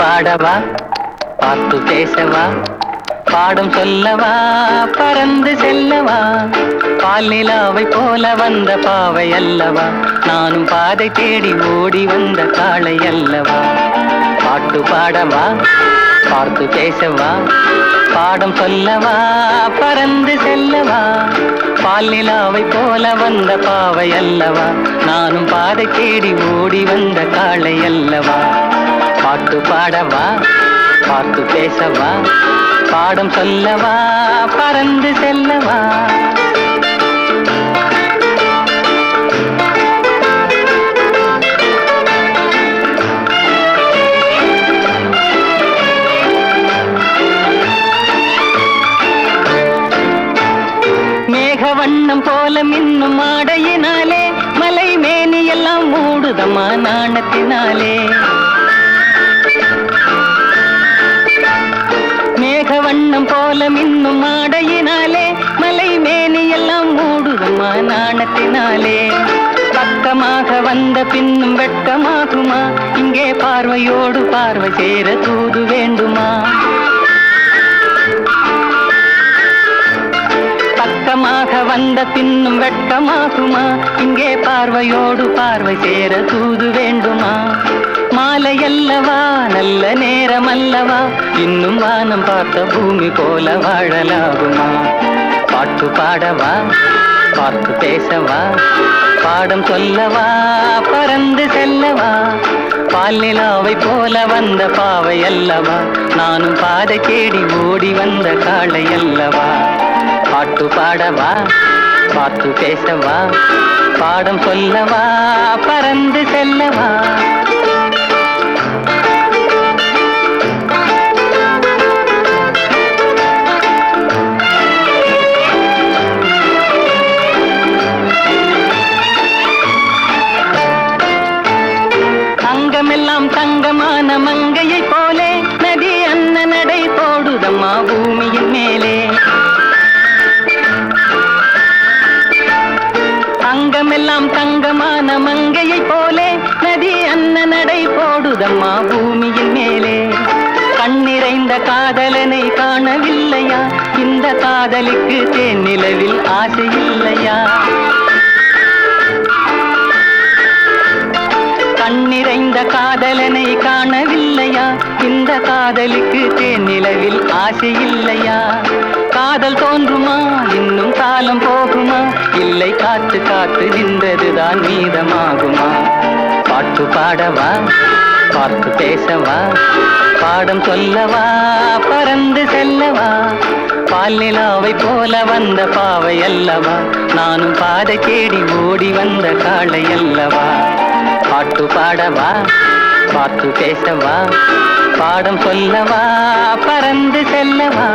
பாடவா, பார்த்து பேசவா, பாடம் சொல்லவா, பறந்து செல்லவா, பால் நிலாவை போல வந்த பாவை அல்லவா, நானும் பாதை தேடி ஓடி வந்த காளை அல்லவா. பாட்டு பாடவா, பார்த்து பேசவா, பாடம் சொல்லவா, பறந்து செல்லவா, பால் நிலாவை போல வந்த பாவை அல்லவா, நானும் பாதை தேடி ஓடி வந்த காளை அல்லவா. பாட்டு பாடவா, பார்த்து பேசவா, பாடம் சொல்லவா, பறந்து செல்லவா. மேகவண்ணம் போல மின்னும் ஆடையினாலே மலை மேனி எல்லாம் மூடுதம்மா நாணத்தினாலே. மேகவண்ணம் போல மின்னும் ஆடையினாலே மலை மேனி எல்லாம் மூடுதம்மா நாணத்தினாலே. பக்கமாக வந்த பின்னும் வெட்கமாகுமா, இங்கே பார்வையோடு பார்வை சேர தூது வேண்டுமா. பக்கமாக வந்த பின்னும் வெட்கமாகுமா, இங்கே பார்வையோடு பார்வை சேர தூது வேண்டுமா. மாலை அல்லவா, நல்ல நேரம் அல்லவா, இன்னும் வானம் பார்த்த பூமி போல வாழலாகுமா. பாட்டு பாடவா, பார்த்து பேசவா, பாடம் சொல்லவா, பறந்து செல்லவா, பால் நிலாவை போல வந்த பாவை அல்லவா, நானும் பாதை தேடி ஓடி வந்த காளை அல்லவா. பாட்டு பாடவா, பார்த்து பேசவா, பாடம் சொல்லவா, பறந்து செல்லவா. அங்கமெல்லாம் தங்கமான மங்கையை போலே நதி அன்ன நடை போடுதம்மா பூமியின் மேலே. அங்கமெல்லாம் தங்கமான மங்கையை போலே நதி அன்ன நடை போடுதம்மா பூமியின் மேலே. கண்ணிறைந்த காதலனை காணவில்லையா, இந்த காதலுக்கு தேன் நிலவில் ஆசை இல்லையா. கண்ணிறைந்த காதலனை காணவில்லையா, இந்த காதலுக்கு தேன் நிலவில் ஆசை இல்லையா. காதல் தோன்றுமா, இன்னும் காலம் போகுமா, இல்லை காத்து காத்து நின்றதுதான் மீதமாகுமா. பாட்டு பாடவா, பார்த்து பேசவா, பாடம் சொல்லவா, பறந்து செல்லவா, பால் நிலாவை போல வந்த பாவை அல்லவா, நானும் பாதை தேடி ஓடி வந்த காளை அல்லவா. பாட்டு பாடவா, பார்த்து பேசவா, பாடம் சொல்லவா, பறந்து செல்லவா.